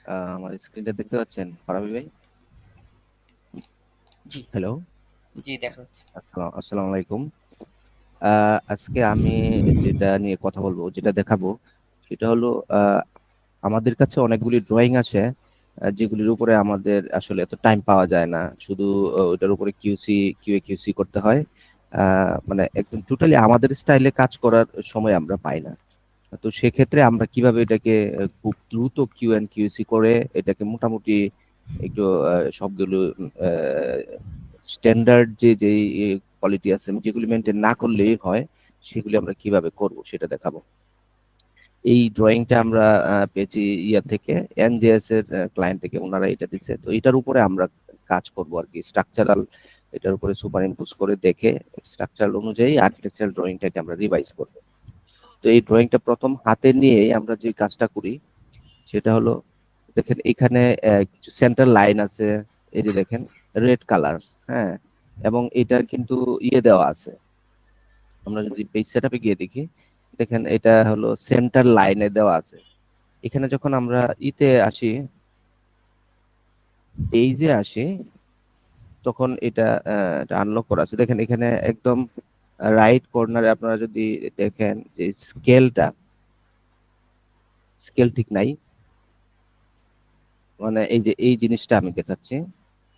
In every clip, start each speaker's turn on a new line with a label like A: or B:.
A: আমার স্ক্রিনটা দেখতে পাচ্ছেন ফারাবি ভাই?
B: জি,
A: হ্যালো।
B: জি দেখা যাচ্ছে।
A: আসসালামু আলাইকুম। আজকে আমি যেটা নিয়ে কথা বলবো, যেটা দেখাবো, সেটা হলো আমাদের কাছে অনেকগুলি ড্রয়িং আছে, যেগুলির উপরে আমাদের আসলে এত টাইম পাওয়া যায় না। শুধু ওইটার উপরে কিউএ কিউসি করতে হয়। মানে একদম টোটালি আমাদের স্টাইলে কাজ করার সময় আমরা পাই না। তো সেক্ষেত্রে আমরা কিভাবে এটাকে খুব দ্রুত কিউ এন্ড কিউসি করে এটাকে মোটামুটি একটু সবগুলো স্ট্যান্ডার্ড যে কোয়ালিটি আছে যেগুলি মেনটেন না করলেই হয়, সেগুলি আমরা কিভাবে করব সেটা দেখাবো। এই ড্রয়িংটা আমরা পেয়েছি ইয়া থেকে, এনজেএস এর ক্লায়েন্ট থেকে, ওনারা এটা দিচ্ছে। তো এটার উপরে আমরা কাজ করব আর কি, স্ট্রাকচারাল এটার উপরে সুপার ইম্পোজ করে দেখে স্ট্রাকচারাল অনুযায়ী আর্কিটেকচারাল ড্রয়িংটাকে আমরা রিভাইজ করব। তো এই ড্রয়িংটা প্রথম হাতে নিয়েই আমরা যে কাজটা করি সেটা হলো, দেখেন এখানে কিছু সেন্টার লাইন আছে, এই যে দেখেন রেড কালার। হ্যাঁ, এবং এটার কিন্তু ইয়ে দেওয়া আছে। আমরা যদি পেজ সেটআপে গিয়ে দেখি, দেখেন এটা হলো সেন্টার লাইনে দেওয়া আছে। এখানে যখন আমরা ইতে আসি, পেজে আসি, তখন এটা আনলক করা আছে। দেখেন এখানে একদম রাইট কর্নারে আপনারা যদি দেখেন যে স্কেল ঠিক নাই। মানে এই যে এই জিনিসটা আমি দেখাচ্ছি,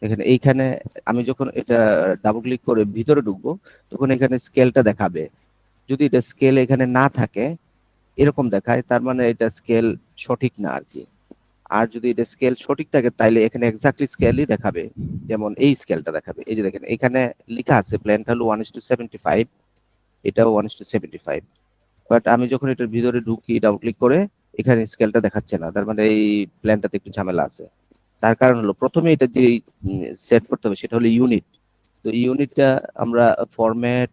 A: এখানে এইখানে আমি যখন এটা ডাবল ক্লিক করে ভিতরে ঢুকবো, তখন এখানে স্কেলটা দেখাবে। যদি এটা স্কেল এখানে না থাকে, এরকম দেখায়, তার মানে এটা স্কেল সঠিক না আর কি। আর যদি এটা স্কেল সঠিক থাকে, তাইলে এখানে এক্স্যাক্টলি স্কেলই দেখাবে। যেমন এই স্কেলটা দেখাবে, এই যে দেখেন এখানে লেখা আছে প্ল্যানটা হলো 1:75, এটাও 1:75। বাট আমি যখন এটার ভিতরে ঢুকি ডাবল ক্লিক করে, এখানে স্কেলটা দেখাচ্ছে না, তার মানে এই প্ল্যানটাতে একটু ঝামেলা আছে। তার কারণ হলো প্রথমে এটা যে সেট করতে হবে সেটা হলো ইউনিট। তো ইউনিটটা আমরা ফরম্যাট,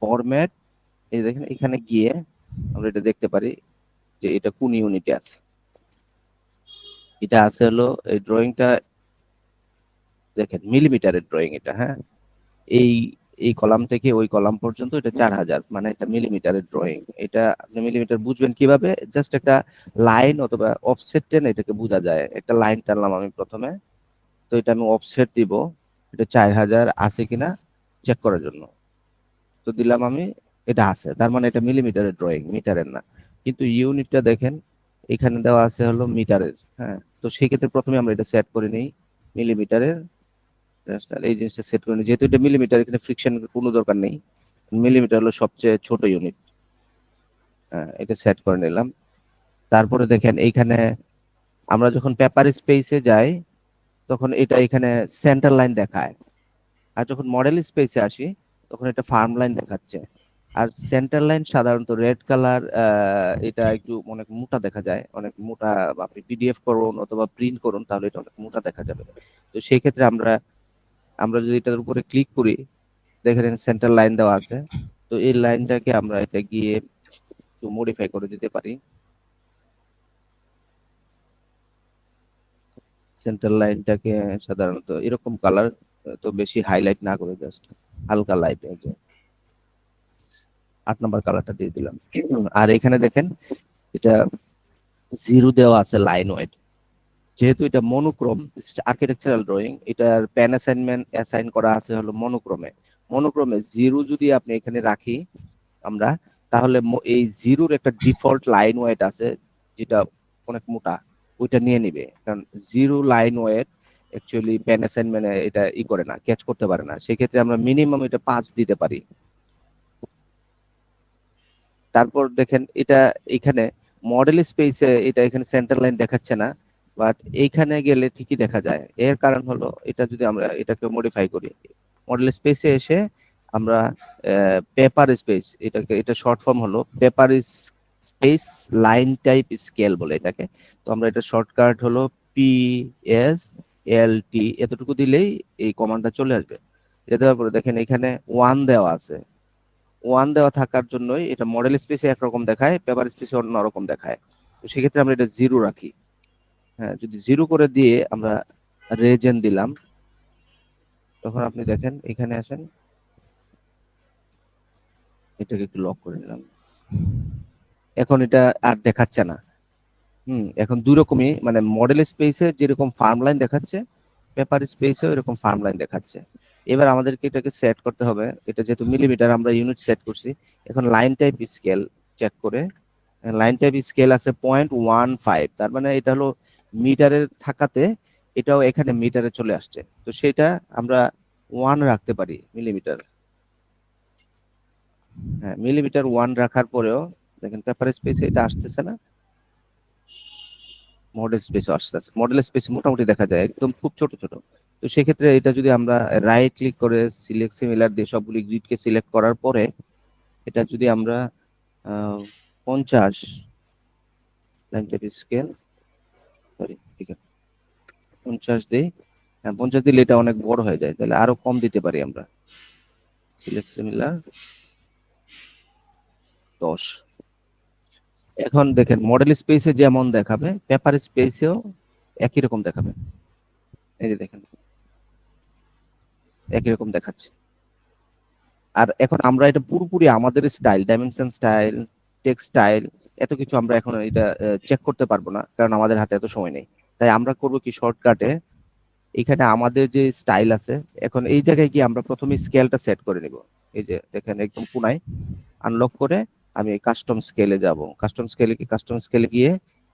A: ফরম্যাট এই দেখেন এখানে গিয়ে আমরা এটা দেখতে পারি যে এটা কোন ইউনিটে আছে। এটা আছে হলো এই ড্রয়িংটা, দেখেন মিলিমিটারের ড্রয়িং এটা। হ্যাঁ, এই এই কলাম থেকে ওই কলাম পর্যন্ত এটা 4,000, মানে এটা মিলিমিটারের ড্রয়িং। এটা আপনি মিলিমিটার বুঝবেন কিভাবে? জাস্ট একটা লাইন অথবা অফসেট টেন এটাকে বোঝা যায়। একটা লাইন টানলাম আমি প্রথমে, তো এটা আমি অফসেট দিব, এটা 4,000 আছে কিনা চেক করার জন্য। তো দিলাম আমি, এটা আছে, তার মানে এটা মিলিমিটারের ড্রয়িং, মিটারের না। কিন্তু ইউনিটটা দেখেন এখানে দেওয়া আছে হলো মিটারের। হ্যাঁ, তো সেক্ষেত্রে প্রথমে আমরা এটা সেট করে নিই মিলিমিটারের। এই জিনিসটা সেট করে নিই, যেহেতু এটা মিলিমিটার, এখানে ফ্রিকশন কোনো দরকার নেই। মিলিমিটার হলো সবচেয়ে ছোট ইউনিট। হ্যাঁ, এটা সেট করে নিলাম। তারপরে দেখেন এইখানে আমরা যখন পেপার স্পেসে যাই, তখন এটা এখানে সেন্টার লাইন দেখায়। আর যখন মডেল স্পেসে আসি, তখন এটা ফার্ম লাইন দেখাচ্ছে। আর সেন্টার লাইন সাধারণত রেড কালার, এটা একটু অনেক মোটা দেখা যায়, অনেক মোটা। আপনি পিডিএফ করুন অথবা প্রিন্ট করুন, তাহলে এটা অনেক মোটা দেখা যাবে। তো সেই ক্ষেত্রে আমরা আমরা যদি এটার উপরে ক্লিক করি, দেখেন সেন্টার লাইন দেওয়া আছে। তো এই লাইনটাকে আমরা এটা গিয়ে একটু মডিফাই করে দিতে পারি। সেন্টার লাইনটাকে সাধারণত এরকম কালার, তো বেশি হাইলাইট না করে জাস্ট হালকা লাইট, 8 নম্বর কালারটা দিয়ে দিলাম। আর এখানে দেখেন এটা জিরো দেওয়া আছে লাইন ওয়েট। যেহেতু এটা মনোক্রোম আর্কিটেকচারাল ড্রয়িং, এটার প্যান অ্যাসাইনমেন্ট অ্যাসাইন করা আছে হলো মনোক্রোমে। মনোক্রোমে জিরো যদি আপনি এখানে রাখি আমরা, তাহলে এই জিরোর একটা ডিফল্ট লাইন ওয়েট আছে, যেটা অনেক মোটা, ওইটা নিয়ে নিবে। কারণ zero line weight actually pen অ্যাসাইনমেন্টে এটা করে না, ক্যাচ করতে পারে না। সেক্ষেত্রে আমরা মিনিমাম এটা 5 দিতে পারি। তারপর দেখেন এটা এখানে মডেল স্পেসে এটা এখানে সেন্টার লাইন দেখাচ্ছে না, বাট এইখানে গেলে ঠিকই দেখা যায়। এর কারণ হলো এটা যদি আমরা এটাকে মডিফাই করি, মডেল স্পেসে এসে আমরা পেপার স্পেস, এটাকে, এটা শর্ট ফর্ম হলো paper space line type scale বলে এটাকে। তো আমরা এটা শর্টকাট হলো PSLT, এতটুকু দিলেই এই কমান্ডটা চলে আসবে। এটা দেওয়ার পরে দেখেন এখানে ওয়ান দেওয়া আছে। ওয়ান দেওয়া থাকার জন্যই এটা মডেল স্পেসে একরকম দেখায়, পেপার স্পেসে অন্যরকম দেখায়। তো সেক্ষেত্রে আমরা এটা জিরো রাখি। হ্যাঁ, যদি জিরো করে দিয়ে আমরা রেজেন দিলাম, তখন আপনি দেখেন এখানে আসেন, এটাকে একটু লক করে নিলাম। এখন এটা আর দেখাচ্ছে না। এখন দুই রকমই, মানে মডেল স্পেসে যেরকম ফার্ম লাইন দেখাচ্ছে, পেপার স্পেসেও এরকম ফার্ম লাইন দেখাচ্ছে। এবার আমাদেরকে এটাকে সেট করতে হবে। এটা যেহেতু মিলিমিটার, আমরা ইউনিট সেট করছি। এখন লাইন টাইপ স্কেল চেক করে, লাইন টাইপ স্কেল আছে 0.15, তার মানে এটা হলো মিটারের থাকাতে এটাও এখানে মিটারে চলে আসছে। তো সেটা আমরা 1 রাখতে পারি, মিলিমিটার। হ্যাঁ, মিলিমিটার 1 রাখার পরেও দেখেন পেপার স্পেসে এটা আসতেছে না, মডেল স্পেসে আসতেছে। মডেল স্পেস মোটামুটি দেখা যায় একদম খুব ছোট ছোট। তো সেক্ষেত্রে এটা যদি আমরা রাইট ক্লিক করে সিলেক্ট সিমিলার দিয়ে সবগুলি গ্রিডকে সিলেক্ট করার পরে এটা যদি আমরা 50 লাইন টাইপ স্কেল, সরি ঠিক আছে 50 দিই। হ্যাঁ, 50 দিলে এটা অনেক বড় হয়ে যায়, তাহলে আরো কম দিতে পারি আমরা। Select similar 10। এখন দেখেন মডেল স্পেসে যেমন দেখাবে পেপার স্পেসেও একই রকম দেখাবে। এই যে দেখেন একই রকম দেখাচ্ছে। আর এখন আমরা এটা পুরোপুরি আমাদের style, dimension style, text style, এত কিছু আমরা এখন এটা চেক করতে পারবো না, কারণ আমাদের হাতে এত সময় নেই। তাই আমরা করব কি, শর্টকাটে এখানে আমাদের যে স্টাইল আছে, এখন এই জায়গায় গিয়ে আমরা প্রথমে স্কেলটা সেট করে নিব। এই যে দেখেন একদম কোনায় আনলক করে আমি কাস্টম স্কেলে যাব। কাস্টম স্কেলে গিয়ে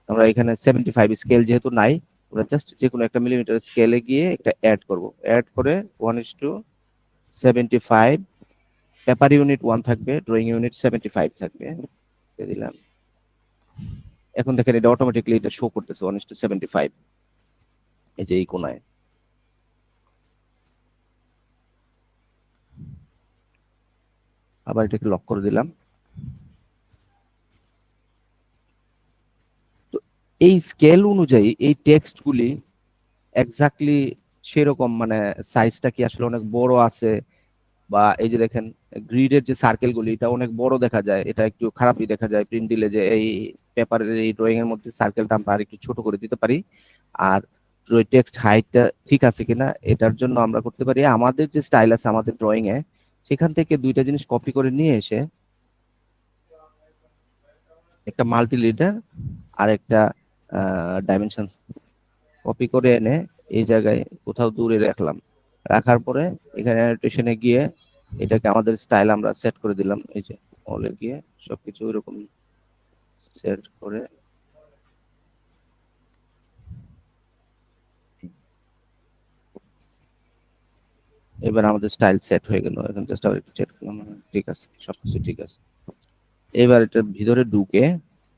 A: আমরা এখানে 75 স্কেল যেহেতু নাই, আমরা জাস্ট যে কোনো একটা মিলিমিটার স্কেলে গিয়ে একটা অ্যাড করব। অ্যাড করে 1:75, পেপার ইউনিট 1 থাকবে, ড্রয়িং ইউনিট 75 থাকবে, দিয়ে দিলাম। এখন দেখেন এটা অটোমেটিকলি এটা শো করতেছে 1:75, এই যে এই কোনায়। আবার এটাকে লক করে দিলাম। তো এই স্কেল অনুযায়ী এই টেক্সটগুলি এক্স্যাক্টলি সেরকম, মানে সাইজটা কি আসলে অনেক বড় আছে, বা এই যে দেখেন গ্রিডের যে সার্কেল গুলি এটা অনেক বড় দেখা যায়, এটা একটু খারাপই দেখা যায় প্রিন্ট দিলে, যে এই পেপারের এই ড্রয়িং এর মধ্যে সার্কেলটা আমরা আর একটু ছোট করে দিতে পারি। আর টেক্সট হাইটটা ঠিক আছে কিনা এটার জন্য আমরা করতে পারি, আমাদের যে স্টাইল আছে আমাদের ড্রয়িং এ, সেখান থেকে দুইটা জিনিস কপি করে নিয়ে এসে একটা মাল্টি লিডার আর একটা ডাইমেনশন কপি করে এনে এই জায়গায় কোথাও দূরে রাখলাম। রাখার পরে এখানে অ্যানোটেশনে গিয়ে এটাকে আমাদের স্টাইল আমরা সেট করে দিলাম। এই যে অলে গিয়ে সবকিছু এরকম সেট করে এবার আমাদের স্টাইল সেট হয়ে গেল। এখন জাস্ট আবার একটু চেক করলাম, ঠিক আছে, সবকিছু ঠিক আছে। এবার এটার ভিতরে ঢুকে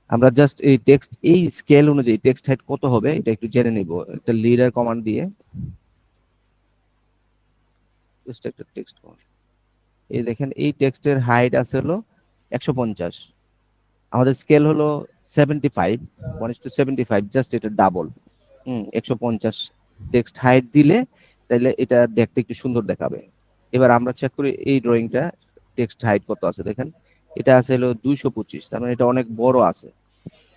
A: আমরা জাস্ট এই টেক্সট, এই স্কেল অনুযায়ী টেক্সট হাইট কত হবে এটা একটু জেনে নিব একটা লিডার কমান্ড দিয়ে। জাস্ট একটা টেক্সট কমান্ড, এই দেখেন এই টেক্সটের হাইট আছে হলো 150, আমাদের স্কেল হলো 75, 1:75, জাস্ট এটা ডাবল। 150 টেক্সট হাইট দিলে তাহলে এটা দেখতে একটু সুন্দর দেখাবে। এবার আমরা চেক করি এই ড্রয়িংটা টেক্সট হাইট কত আছে, দেখেন এটা আছে হলো 225, তার মানে এটা অনেক বড় আছে।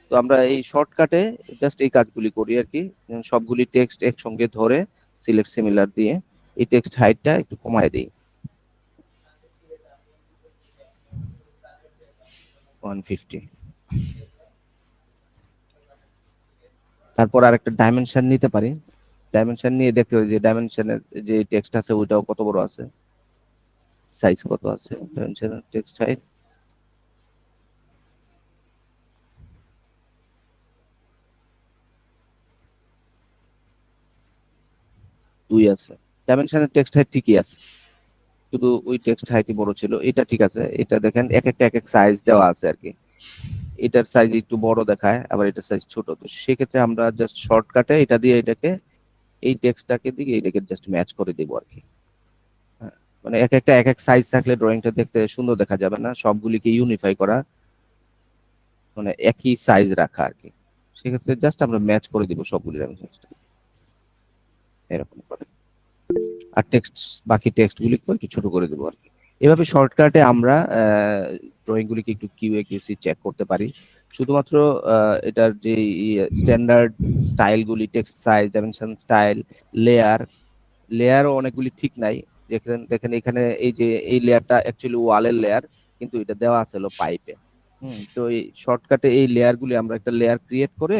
A: তো আমরা এই শর্টকাটে জাস্ট এই কাজগুলি করি আর কি, সবগুলি টেক্সট একসঙ্গে ধরে সিলেক্ট সিমিলার দিয়ে এই টেক্সট হাইটটা একটু কমায় দিই 150। তারপর আর একটা ডাইমেনশন নিতে পারি, ডাইমেনশন নিয়ে দেখতে পারি যে ডাইমেনশনের যে টেক্সট আছে ওইটাও কত বড় আছে, সাইজ কত আছে। ডাইমেনশন টেক্সট হাইট 2 আছে। ডাইমেনশনের টেক্সট হাইট ঠিকই আছে, শুধু ওই টেক্সট হাইটই বড় ছিল। এটা ঠিক আছে, এটা দেখেন এক একটা এক এক সাইজ দেওয়া আছে আর কি। এটার সাইজ একটু বড় দেখায়, আবার এটার সাইজ ছোট। তো সেক্ষেত্রে আমরা জাস্ট শর্টকাটে এটা দিয়ে এটাকে এই টেক্সটটাকে দিকে এটাকে জাস্ট ম্যাচ করে দিব আর কি। হ্যাঁ, মানে এক একটা এক এক সাইজ থাকলে ড্রয়িংটা দেখতে সুন্দর দেখা যাবে না, সবগুলিকে ইউনিফাই করা, মানে একই সাইজ রাখা আর কি। সেক্ষেত্রে জাস্ট আমরা ম্যাচ করে দিব সবগুলি এরকম করে। আর টেক্সট, বাকি টেক্সট গুলিকে একটু ছোট করে দেবো আর কি। এভাবে শর্টকাটে আমরা ড্রয়িং গুলিকে একটু কিউএকিউসি চেক করতে পারি। শুধুমাত্র এটার যে স্ট্যান্ডার্ড স্টাইল গুলি, text size, dimension style, layer, লেয়ারও অনেকগুলি ঠিক নাই। দেখেন দেখেন এখানে এই যে এই লেয়ারটা অ্যাকচুয়ালি ওয়ালের লেয়ার, কিন্তু এটা দেওয়া আছে হলো পাইপে। তো এই শর্টকাটে এই লেয়ারগুলি আমরা একটা লেয়ার ক্রিয়েট করে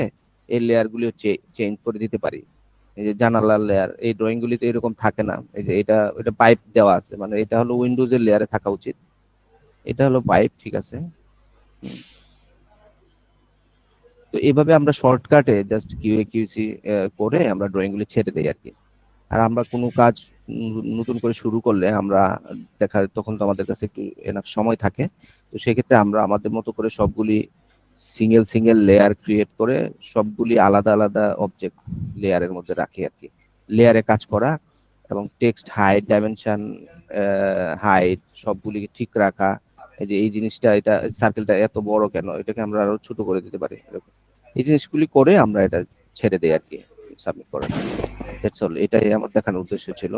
A: এই লেয়ারগুলিও চেঞ্জ করে দিতে পারি। এই যে জানালার লেয়ার এই ড্রয়িং গুলিতে এরকম থাকে না, এই যে এটা পাইপ দেওয়া আছে, মানে এটা হলো উইন্ডোজের লেয়ারে থাকা উচিত, এটা হলো পাইপ, ঠিক আছে। তো এইভাবে আমরা শর্টকাটে জাস্ট কিউএ কিউসি করে আমরা ড্রয়িং গুলি ছেড়ে দেই আর কি। আর আমরা কোনো কাজ নতুন করে শুরু করলে আমরা তখন তো আমাদের কাছে একটু এনাফ সময় থাকে, তো সেক্ষেত্রে আমরা আমাদের মতো করে সবগুলি সিঙ্গেল সিঙ্গেল লেয়ার ক্রিয়েট করে সবগুলি আলাদা আলাদা অবজেক্ট লেয়ারের মধ্যে রাখি আর কি। লেয়ারে কাজ করা এবং টেক্সট হাইট, ডাইমেনশন, হাইট সবগুলিকে ঠিক রাখা। এই যে এই জিনিসটা, এটা সার্কেলটা এত বড় কেন, এটাকে আমরা আরো ছোট করে দিতে পারি, এই জিনিসগুলি করে আমরা এটা ছেড়ে দিই আর কি সাবমিট করার। দ্যাটস অল, এটাই আমার দেখানোর উদ্দেশ্য ছিল।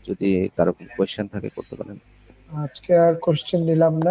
A: যদি কারো কোনো কোয়েশ্চেন থাকে করতে পারেন।
B: আজকে আর কোশ্চেন নিলাম না।